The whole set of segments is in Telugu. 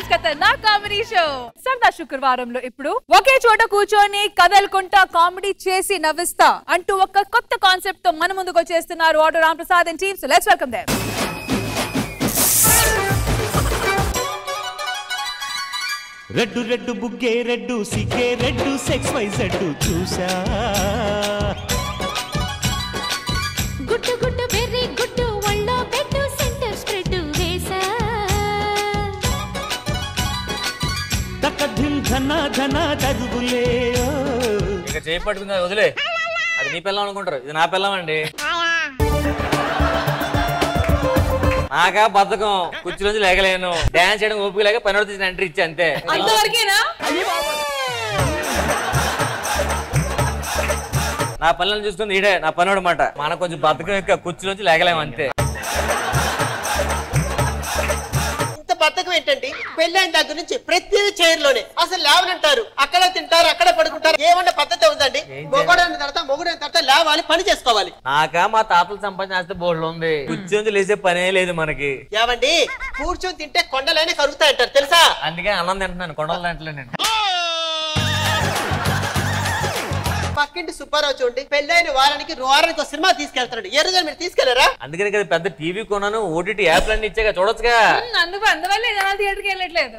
ఖతర్నాక్ కామెడీ షో సరదా శుక్రవారంలో ఇప్పుడు ఒకే చోట కూర్చొని కదలుకుంటా కామెడీ చేసి నవ్విస్తా అంటూ ఒక కొత్త కాన్సెప్ట్ తో మన ముందుకు వచ్చేస్తున్నారు auto Ram Prasad and team. So let's welcome them. Red red బుగ్గే రెడ్డు సిగ్గే రెడ్డు సెక్స్ వై జెడ్డు చూసా గుట్టు గుట్టు వెర్రి గుట్టు వళ్ళో పెట్టు సెంటర్ స్ప్రెడ్ వేసా తకధిం ధన ధన దరుగులే ఇక చేపట్టుకుందా వదిలే. అది నీ పిల్లం అనుకుంటారు, ఇది నా పిల్లం అండి. నాకా బద్ధకం, కుర్చీలోంచి లేకలేను, డాన్స్ చేయడం ఓపిక లేక పని తీసిన ఎంట్రీ ఇచ్చా అంతే. నా పనులను చూసుకుంది ఈడే నా పనోడు మాట. మనకు కొంచెం బద్ధకం యొక్క కుర్చీలోంచి లేకలేము అంతే. బద్ధకం ఏంటండి? పెళ్ళైన దగ్గర నుంచి ప్రతి చైర్ లోనే అసలు లేవనంటారు, అక్కడ తింటారు, అక్కడ పడుకుంటారు. ఏమన్నా పద్ధతి ఉందండి? మొగుడైన తర్వాత మొగుడైన తర్వాత లేవాలి, పని చేసుకోవాలి. నాకా మా తాతలు సంపాదించేస్తే బోర్డు ఉంది, కుర్చీ లేసే పనే లేదు మనకి. ఏమండి కూర్చొని తింటే కొండలైనా కరుగుతాయంటారు తెలుసా? అందుకే అన్నం తింటున్నాను, కొండల దాంట్లో నేను. పక్కింటి సుబ్బారావు చూడండి, పెళ్ళైన వారానికి ఒక సినిమా తీసుకెళ్తాడు. ఏ రోజు మీరు తీసుకెళ్లారా? అందుకని కదా పెద్ద టీవీ కొన్నాను, ఓటీటీ యాప్ లన్నీ ఇచ్చాక చూడొచ్చుగా. అందువల్ల థియేటర్కి వెళ్ళట్లేదు.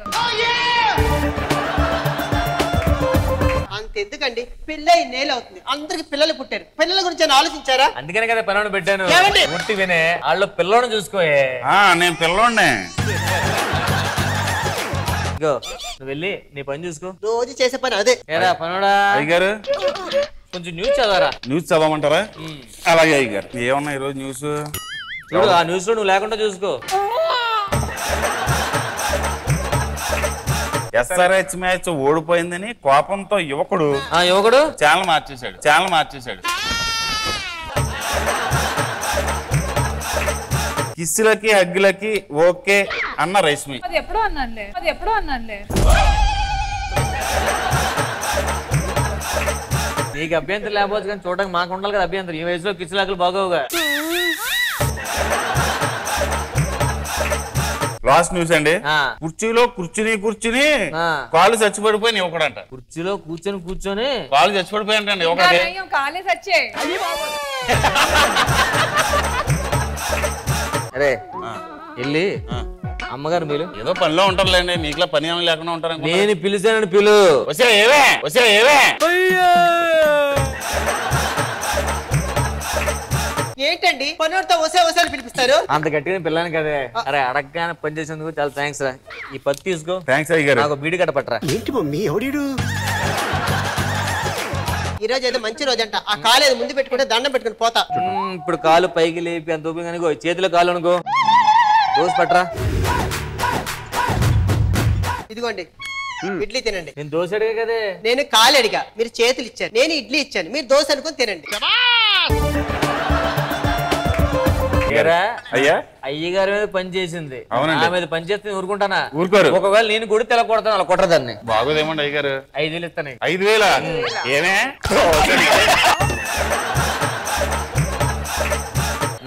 అంతెందుకండి, పెళ్ళై నేల అవుతుంది, అందరికి పిల్లలు పుట్టారు. పిల్లల గురించి ఆలోచించారా? అందుకనే కదా పిల్లని పెట్టాను. ఒట్టి వినే వాళ్ళు పిల్లని చూసుకోయే. నేను పిల్లోనే. నువ్వు వెళ్ళి నీ పని చూసుకో. రోజు చేసే పని అదే. ఏరా పనోడా అయ్యగారు కొంచెం న్యూస్ చదవరా. న్యూస్ చదవమంటారా? అలాగే అయ్యగారు. ఏమన్నా ఈరోజు న్యూస్? చూడు ఆ న్యూస్ లో నువ్వు లేకుండా చూసుకో. ఎస్ఆర్హెచ్ మ్యాచ్ ఓడిపోయిందని కోపంతో యువకుడు ఛానల్ మార్చేశాడు. కిస్సులకి హగ్గులకి ఓకే అన్న రేష్మి. అది ఎప్పుడో అన్నానులే. నీకు అభ్యంతరం లేకపోవచ్చు కానీ చూడడానికి మాకు ఉండాలి కదా అభ్యంతరం. ఈ వయసులో కిస్సులాకులు బాగోవుగా. లాస్ట్ న్యూస్ అండి. కుర్చీలో కూర్చుని కాళ్ళు చచ్చిపడిపోయిన యువకుడంట. కుర్చీలో కూర్చొని కాళ్ళు చచ్చిపడిపోయాయంటండి యువకుడు. కాలే సచ్చే. అరే వెళ్ళి అమ్మగారు మీరు ఏదో పనిలో ఉంటారులేండి, మీకులా పని ఏమి లేకుండా ఉంటారు. నేను పిలిచానని పిలు. ఏవే ఏంటండి పనులతో వసే పిలిపిస్తారు? అంత గట్టిగా పిల్లని కదే. అరే అడగగానే పని చేసేందుకు చాలా థ్యాంక్స్ రా. ఈ పత్తి తీసుకో. థ్యాంక్స్ అయ్యారు. నాకు బీడి కట్ట పట్టరా. ఏంటి మమ్మీ ఎవడీడు? ఈ రోజు ఏదో మంచి రోజు అంట. ఆ కాలు ఏదో ముందు పెట్టుకుంటే దండం పెట్టుకుని పోతా. ఇప్పుడు కాలు పైకి లేపి అంత ఊపి అనుకో, చేతిలో కాలు అనుకో, దోశ పట్టరా. ఇదిగోండి ఇడ్లీ తినండి. నేను దోశ అడిగా కదే. నేను కాలు అడిగా, మీరు చేతులు ఇచ్చారు. నేను ఇడ్లీ ఇచ్చాను, మీరు దోశ అనుకుని తినండి. అయ్యా అయ్యగారి మీద పని చేసింది, అవునండి. నా మీద పని చేస్తే ఊరుకుంటానా? ఊరుకోరు. ఒకవేళ నేను గుడి తెల కొడతాను, అలా కొట్టదాన్ని. బాగోదేమండి అయ్యగారు? 5,000 ఇస్తాను. 5,000 ఏమే?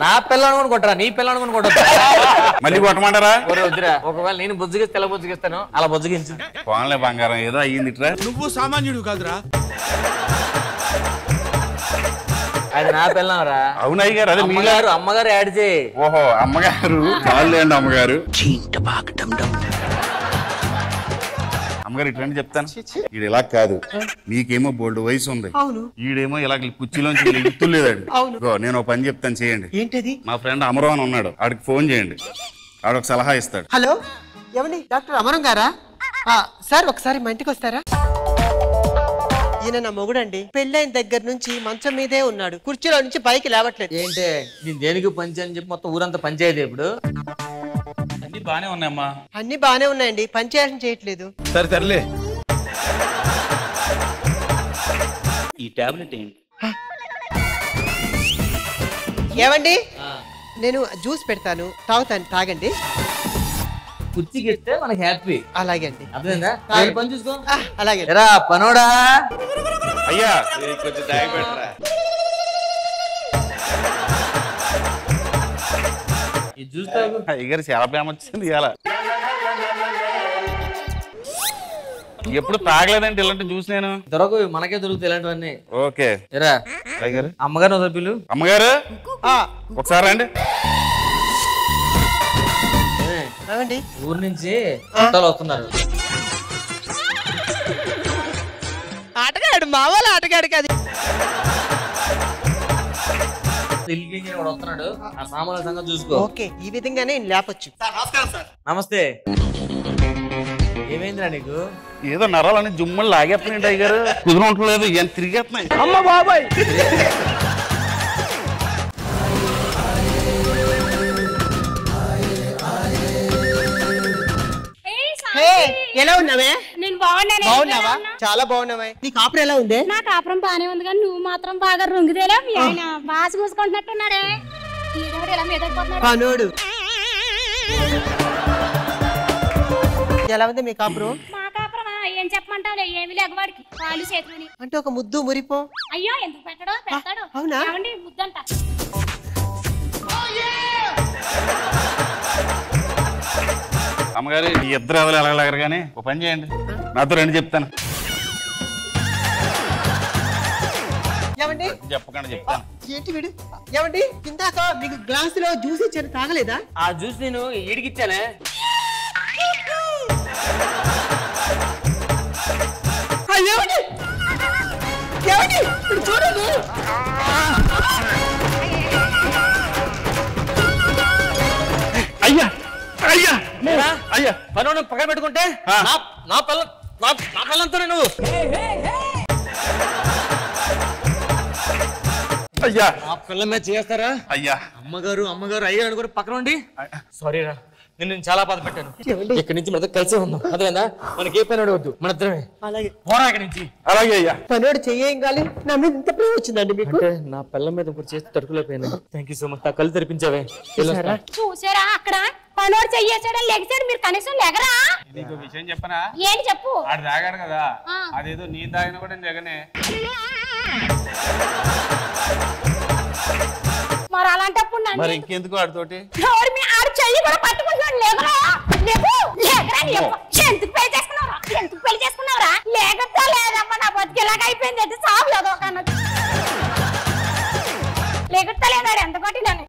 నా పిల్లని కొట్టరా, నీ పిల్లని కొట్టరా. మళ్ళీ కొట్టమంటారా? వద్దురా. ఒకవేళ నేను బుజ్జగిస్తే తెల్ల బుజ్జగిస్తాను, అలా బుజ్జగించు. పోన్లే బంగారం, ఏదో అయ్యింది ఇట్లా. నువ్వు సామాన్యుడు కాదురా. అది నా పిల్లం రా. అవును అయ్యగారు. అదే మీగారు అమ్మగారు యాడ్ చేయి. ఓహో అమ్మగారు చాలండి. అమ్మగారు ఇట్లాంటి చెప్తాను. ఈడు ఇలా కాదు, మీకేమో బోల్డ్ వయసు ఉంది, ఈడేమో ఇలా కుర్చీలోంచి ఎత్తులేదండి. నేను ఒక పని చెప్తాను, చేయండి. ఏంటది? మా ఫ్రెండ్ అమరవన్ ఉన్నాడు, ఆడికి ఫోన్ చేయండి, ఆడొక సలహా ఇస్తాడు. హలో ఏమండి, డాక్టర్ అమరం గారా? సార్ ఒకసారి మా ఇంటికి వస్తారా? ఈయన నా మొగుడండి. పెళ్ళైన దగ్గర నుంచి మంచం మీదే ఉన్నాడు, కుర్చీలో నుంచి పైకి లేవట్లేదు. ఏంటే నేను దేనికి పంచి అని చెప్పి మొత్తం ఊరంతా పంచాయతీ. ఇప్పుడు అన్ని బానే ఉన్నాయమ్మా. అన్ని బానే ఉన్నాయండి, పంచాయతీ చేయట్లేదు. సరే సర్లే. ఈ టాబ్లెట్ ఏంటి? ఏమండి నేను జ్యూస్ పెడతాను, తాగండి. కుర్చీకి ఇస్తే మనకి హ్యాపీ. అలాగే అండి. అర్థమైందా? పని చూసుకో. అలాగే. ఎరా పనోడా. అయ్యా కొంచెం దాగి పెట్టరా. ఈ జ్యూస్ తాగు. అయ్యగారు చాలా ప్రేమ వచ్చింది ఇలా. ఎప్పుడు తాగలేదంటే ఇలాంటి జ్యూస్ నేను. దొరకవు, మనకే దొరుకుతాయి ఇలాంటివన్నీ. ఓకే ఎరా అయ్యగారు. అమ్మగారు ఒకసారి పిలు. అమ్మగారు ఒకసారి రండి. ఊరు నుంచి చుట్టాలు వస్తున్నారు. ఆటగాడు మావాళ్ళ ఆటగాడు కాదు. వస్తున్నాడు, ఆ సామాన్ల సంగతి చూసుకో. ఓకే, ఈ విధంగానే లేపొచ్చు. నమస్తే. ఏమైందిరా నీకు? ఏదో నరాలని జుమ్మలు లాగేస్తున్నాయి అయ్యగారు. కుదురు ఉండలేదు, ఏం తిరిగేస్తున్నాయి. అమ్మ బాబాయ్. ఎలా ఉన్నావే? నేను బాగున్నాను. బాగున్నావా? చాలా బాగున్నావా? నీ కాపురం ఎలా ఉంది? నా కాపురం బానే ఉంది కానీ నువ్వు మాత్రం బాగా రొంగిదేలా. ఆయన బాస కూసుకుంటున్నట్టున్నాడే. ఇలా మీద పనోడు. ఎలా ఉంది మీ కాపురం? మా కాపురమా ఏం చెప్పమంటావులే, ఏమి లేకవాడికి కాళ్ళు చేతులని. అంటే ఒక ముద్దు మురిపో. అయ్యో ఎందుకు పెట్టడో పెడతాడు. అవునా? ఏమండి ముద్దంట. అమ్మగారు ఈ ఇద్దరు ఎవరు ఎలాగలగరు కానీ ఒక పని చేయండి, నాతో రండి చెప్తాను. ఏమండి చెప్పకండి చెప్తాను. ఏంటి వీడు? ఏమండి ఇందాక మీకు గ్లాస్ లో జ్యూస్ ఇచ్చాను, తాగలేదా? ఆ జ్యూస్ నేను ఈడికిచ్చానే. చూడండి. అయ్యా అయ్యా అయ్యా పనోడు పక్కన పెట్టుకుంటే నా పిల్లంతో నువ్వు. అయ్యా నా పిల్ల మీద చేస్తారా? అయ్యా అమ్మగారు అయ్యా అనుకుంటే పక్కన ఉండి సారీ రా, నేను చాలా బాధ పెట్టాను. ఇక్కడి నుంచి మన కలిసే ఉన్నాం. అదేనా మనకి ఏ పని వద్దు, మన ఇద్దరమే. అలాగే పోరా ఇక్కడి నుంచి. అలాగే అయ్యా. పనోడు చెయ్యం కాలి నా మీద ఇంత ప్రేమ వచ్చిందండి మీకు? అంటే నా పిల్ల మీద ఇప్పుడు చేసి తడుకులేకపోయాను. Thank you so much. నా కళ్ళు తెరిపించావే. చూసారా అక్కడ పనోడు చెయ్యేసాడని లెగిసాడు, మీరు కనీసం లెగరా? నీకు విషయం చెప్పనా? ఏంటి చెప్పు. ఆడు తాగాడు కదా, అదేదో నీ తాగిన కూడా జగనే. మరి అలాంటప్పుడు మరి ఇంకెందుకు ఆడితోటి? ఆడు చెయ్యి కూడా పట్టుకుంటున్నాడు. లేకరా ఎందుకు పెళ్లి చేసుకున్నావురా? ఎందుకు పెళ్లి చేసుకున్నావురా? లేకపోతే లేదమ్మా, నా బతికేలాగా అయిపోయింది. అయితే సాగులేదు ఒక లేకపోతే లేదాడు ఎంత కొట్టినాను.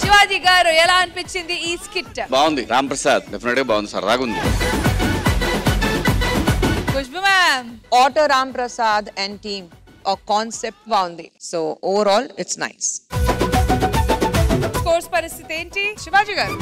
శివాజీ గారు ఎలా అనిపించింది ఈ స్కిట్? బాగుంది రామ్ ప్రసాద్, డెఫినెట్ గా బాగుంది, సరదాగా ఉంది. Khushbu ma'am. Auto Ram Prasad and team, a concept baundi. So overall, it's nice. Scores పరిస్థితి ఏంటి శివాజీ గారు?